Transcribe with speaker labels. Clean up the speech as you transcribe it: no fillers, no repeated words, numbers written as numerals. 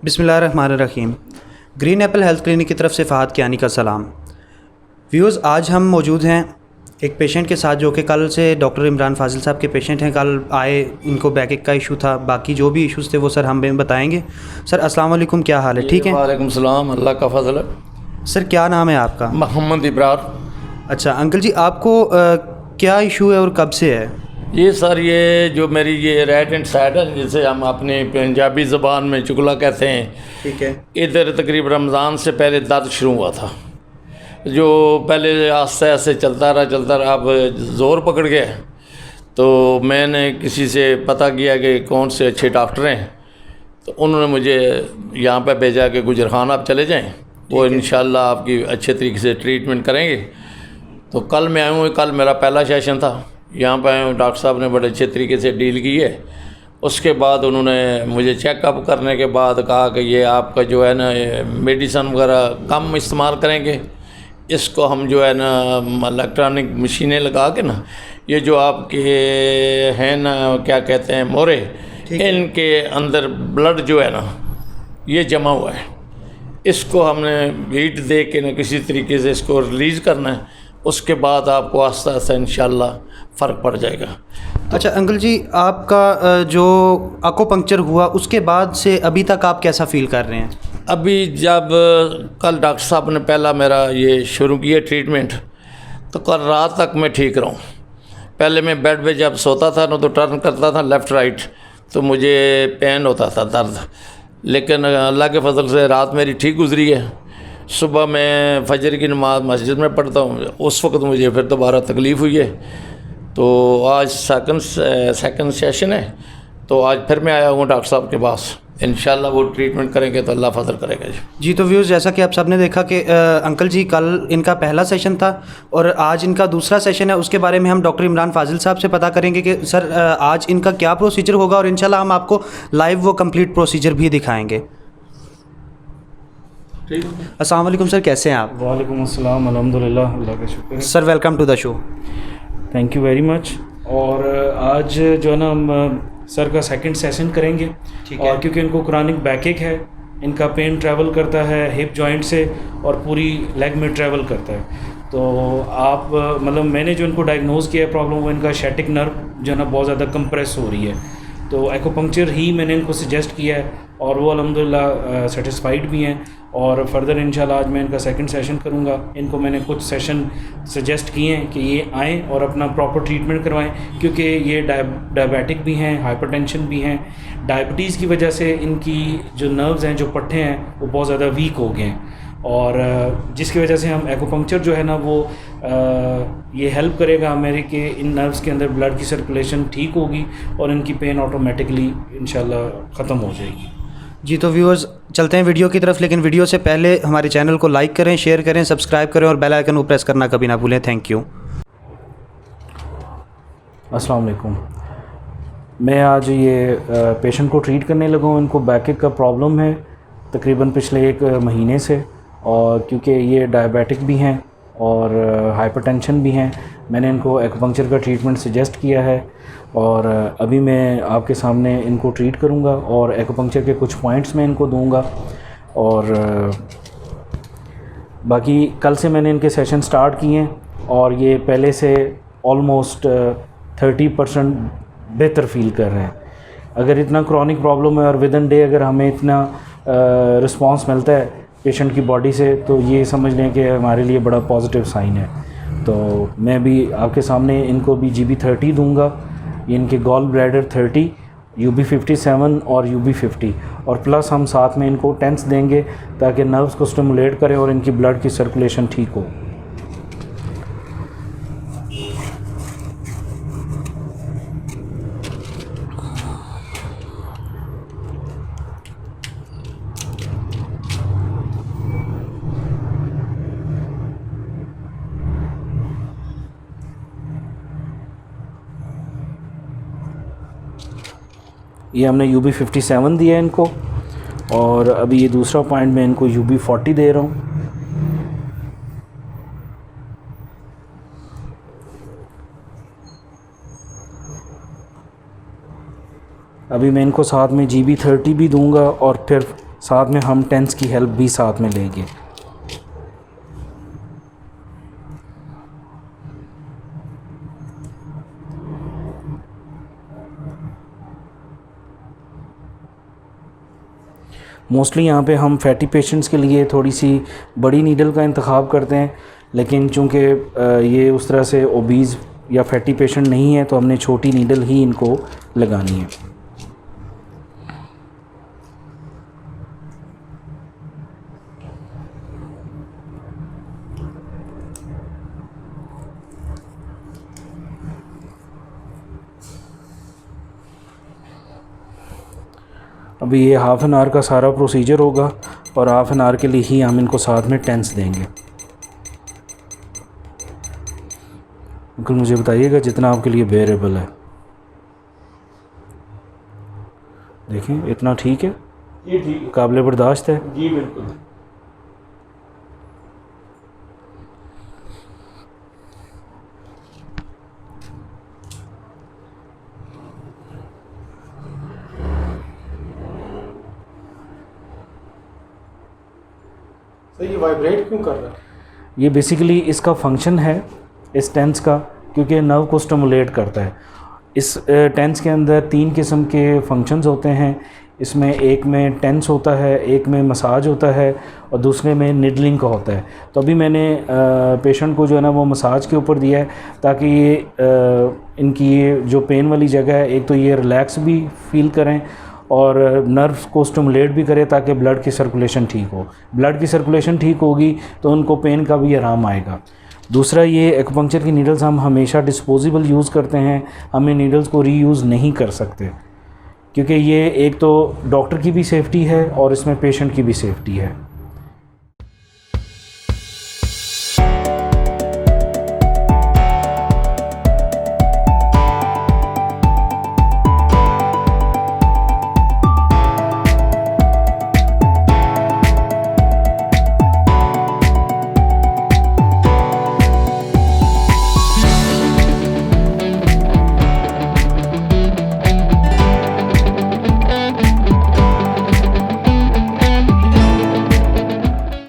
Speaker 1: बिस्मिल्लाहिर्रहमानिर्रहीम। Green Apple health clinic की तरफ से फ़हाद कियानी का सलाम। व्यूज़, आज हम मौजूद हैं एक पेशेंट के साथ जो कि कल से डॉक्टर इमरान फाजिल साहब के पेशेंट हैं। कल आए, इनको बैक एक का इशू था, बाकी जो भी इश्यूज़ थे वो सर हमें बताएंगे। सर अस्सलाम वालेकुम, क्या हाल है? ठीक है।
Speaker 2: वालेकुम सलाम, अल्लाह का फजल है।
Speaker 1: सर क्या नाम है आपका?
Speaker 2: मोहम्मद इब्रार।
Speaker 1: अच्छा अंकल जी, आपको क्या इशू है और कब से है?
Speaker 2: ये सर, ये जो मेरी ये राइट हैंड साइड है, जिसे हम अपनी पंजाबी ज़बान में चुगला कहते हैं,
Speaker 1: ठीक है।
Speaker 2: इधर तकरीब रमज़ान से पहले दर्द शुरू हुआ था, जो पहले आस्ते आस्ते चलता रहा, अब ज़ोर पकड़ गया। तो मैंने किसी से पता किया कि कौन से अच्छे डॉक्टर हैं, तो उन्होंने मुझे यहाँ पर भेजा कि गुजर खान आप चले जाएँ, वो इंशाल्लाह आपकी अच्छे तरीके से ट्रीटमेंट करेंगे। तो कल मैं आया हूँ, कल मेरा पहला सेशन था, यहाँ पर आया हूँ। डॉक्टर साहब ने बड़े अच्छे तरीके से डील की है। उसके बाद उन्होंने मुझे चेकअप करने के बाद कहा कि ये आपका जो है ना मेडिसन वगैरह कम इस्तेमाल करेंगे, इसको हम जो है ना इलेक्ट्रॉनिक मशीनें लगा के ना, ये जो आपके हैं ना क्या कहते हैं मोरे, इनके अंदर ब्लड जो है ना ये जमा हुआ है, इसको हमने हीट दे के ना किसी तरीके से इसको रिलीज़ करना है। उसके बाद आपको आस्ता आस्ता इंशाल्लाह फ़र्क पड़ जाएगा।
Speaker 1: अच्छा अंकल जी, आपका जो एक्यूपंक्चर हुआ उसके बाद से अभी तक आप कैसा फ़ील कर रहे हैं?
Speaker 2: अभी जब कल डॉक्टर साहब ने पहला मेरा ये शुरू किया ट्रीटमेंट, तो कल रात तक मैं ठीक रहा हूँ। पहले मैं बेड पे जब सोता था ना तो टर्न करता था लेफ़्ट राइट, तो मुझे पेन होता था, दर्द। लेकिन अल्लाह के फजल से रात मेरी ठीक गुजरी है। सुबह मैं फजर की नमाज़ मस्जिद में पढ़ता हूँ, उस वक्त मुझे फिर दोबारा तकलीफ़ हुई है। तो आज सेकंड सेशन है, तो आज फिर मैं आया हूँ डॉक्टर साहब के पास। इंशाल्लाह वो ट्रीटमेंट करेंगे तो अल्लाह फजल करेगा जी।
Speaker 1: तो व्यूज़, जैसा कि आप सब ने देखा कि अंकल जी कल इनका पहला सेशन था और आज इनका दूसरा सेशन है। उसके बारे में हम डॉक्टर इमरान फाजिल साहब से पता करेंगे कि सर आज इनका क्या प्रोसीजर होगा, और इंशाल्लाह हम आपको लाइव वो कंप्लीट प्रोसीजर भी दिखाएँगे। अस्सलाम वालेकुम सर, कैसे हैं आप?
Speaker 3: वालेकुम अस्सलाम, अल्हम्दुलिल्लाह, अल्लाह का शुक्र है।
Speaker 1: Sir welcome to the show.
Speaker 3: Thank you very much. और आज जो है ना हम सर का सेकंड सेशन करेंगे।
Speaker 1: ठीक है।
Speaker 3: और क्योंकि इनको क्रॉनिक बैकएक है, इनका पेन ट्रैवल करता है हिप जॉइंट से और पूरी लेग में ट्रैवल करता है। तो आप मतलब मैंने जो इनको डायग्नोज़ किया है प्रॉब्लम, वो इनका शैटिक नर्व जो है ना बहुत ज़्यादा कंप्रेस हो रही है। तो एक्यूपंक्चर ही मैंने इनको सजेस्ट किया है और वो अल्हम्दुलिल्लाह सेटिस्फाइड भी हैं। और फर्दर इंशाल्लाह आज मैं इनका सेकंड सेशन करूंगा। इनको मैंने कुछ सेशन सजेस्ट किए हैं कि ये आएँ और अपना प्रॉपर ट्रीटमेंट करवाएं, क्योंकि ये डायबिटिक भी हैं, हाइपरटेंशन भी हैं। डायबिटीज़ की वजह से इनकी जो नर्व्स हैं, जो पट्टे हैं, वो बहुत ज़्यादा वीक हो गए हैं, और जिसकी वजह से हम एक्यूपंक्चर जो है ना वो ये हेल्प करेगा मेरे कि इन नर्व्स के अंदर ब्लड की सर्कुलेशन ठीक होगी और इनकी पेन ऑटोमेटिकली इंशाल्लाह ख़त्म हो जाएगी।
Speaker 1: जी तो व्यूअर्स, चलते हैं वीडियो की तरफ, लेकिन वीडियो से पहले हमारे चैनल को लाइक करें, शेयर करें, सब्सक्राइब करें और बेल आइकन को प्रेस करना कभी ना भूलें। Thank you.
Speaker 3: अस्सलाम वालेकुम। मैं आज ये पेशेंट को ट्रीट करने लगा हूँ। इनको बैकएक का प्रॉब्लम है तकरीबन पिछले 1 महीने से, और क्योंकि ये डायबिटिक भी हैं और हाइपरटेंशन भी हैं, मैंने इनको एक्यूपंक्चर का ट्रीटमेंट सजेस्ट किया है। और अभी मैं आपके सामने इनको ट्रीट करूंगा और एक्यूपंक्चर के कुछ पॉइंट्स मैं इनको दूंगा। और बाकी कल से मैंने इनके सेशन स्टार्ट किए हैं और ये पहले से ऑलमोस्ट 30% बेहतर फील कर रहे हैं। अगर इतना क्रॉनिक प्रॉब्लम है और विद इन डे अगर हमें इतना रिस्पांस मिलता है पेशेंट की बॉडी से, तो ये समझ लें कि हमारे लिए बड़ा पॉजिटिव साइन है। तो मैं भी आपके सामने इनको भी GB30 दूंगा, इनके गॉल ब्लैडर 30, UB57 और UB50, और प्लस हम साथ में इनको टेंस देंगे ताकि नर्व्स को स्टिमुलेट करें और इनकी ब्लड की सर्कुलेशन ठीक हो। ये हमने UB57 दिया है इनको, और अभी ये दूसरा पॉइंट मैं इनको UB40 दे रहा हूँ। अभी मैं इनको साथ में GB30 भी दूंगा और फिर साथ में हम टेंस की हेल्प भी साथ में लेंगे। मोस्टली यहाँ पे हम फैटी पेशेंट्स के लिए थोड़ी सी बड़ी नीडल का इंतखाब करते हैं, लेकिन चूँकि ये उस तरह से ओबीज़ या फैटी पेशेंट नहीं है तो हमने छोटी नीडल ही इनको लगानी है। अभी ये हाफ़ एन आवर का सारा प्रोसीजर होगा और हाफ़ एन आवर के लिए ही हम इनको साथ में टेंस देंगे। अंकल मुझे बताइएगा जितना आपके लिए बेरेबल है। देखें इतना ठीक है,
Speaker 4: ये ठीक
Speaker 3: काबिल बर्दाश्त है।
Speaker 4: जी बिल्कुल। सर ये वाइब्रेट क्यों कर रहा है?
Speaker 3: ये बेसिकली इसका फंक्शन है इस टेंस का, क्योंकि नर्व को स्टिमुलेट करता है। इस टेंस के अंदर 3 किस्म के फंक्शंस होते हैं। इसमें एक में टेंस होता है, एक में मसाज होता है और दूसरे में निडलिंग का होता है। तो अभी मैंने पेशेंट को जो है ना वो मसाज के ऊपर दिया है ताकि ये इनकी ये जो पेन वाली जगह है, एक तो ये रिलैक्स भी फील करें और नर्व्स को स्टिमुलेट भी करे ताकि ब्लड की सर्कुलेशन ठीक हो। ब्लड की सर्कुलेशन ठीक होगी तो उनको पेन का भी आराम आएगा। दूसरा, ये एक्यूपंक्चर की नीडल्स हम हमेशा डिस्पोजेबल यूज़ करते हैं, हम इन नीडल्स को रीयूज़ नहीं कर सकते, क्योंकि ये एक तो डॉक्टर की भी सेफ्टी है और इसमें पेशेंट की भी सेफ्टी है।